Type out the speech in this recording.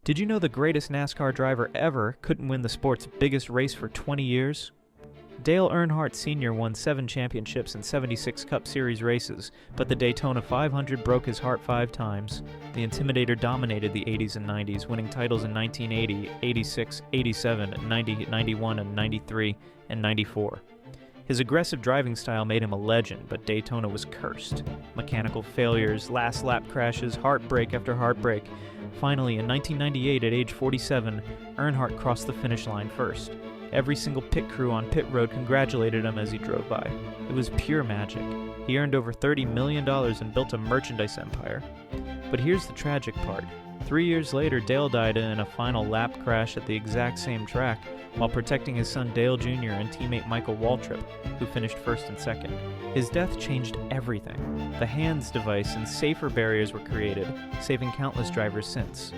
Did you know the greatest NASCAR driver ever couldn't win the sport's biggest race for 20 years? Dale Earnhardt Sr. won 7 championships and 76 Cup Series races, but the Daytona 500 broke his heart 5 times. The Intimidator dominated the 80s and 90s, winning titles in 1980, 86, 87, 90, 91, and 93, and 94. His aggressive driving style made him a legend, but Daytona was cursed. Mechanical failures, last lap crashes, heartbreak after heartbreak. Finally, in 1998, at age 47, Earnhardt crossed the finish line first. Every single pit crew on pit road congratulated him as he drove by. It was pure magic. He earned over $30 million and built a merchandise empire. But here's the tragic part. 3 years later, Dale died in a final lap crash at the exact same track, while protecting his son Dale Jr. and teammate Michael Waltrip, who finished first and second. His death changed everything. The HANDS device and safer barriers were created, saving countless drivers since.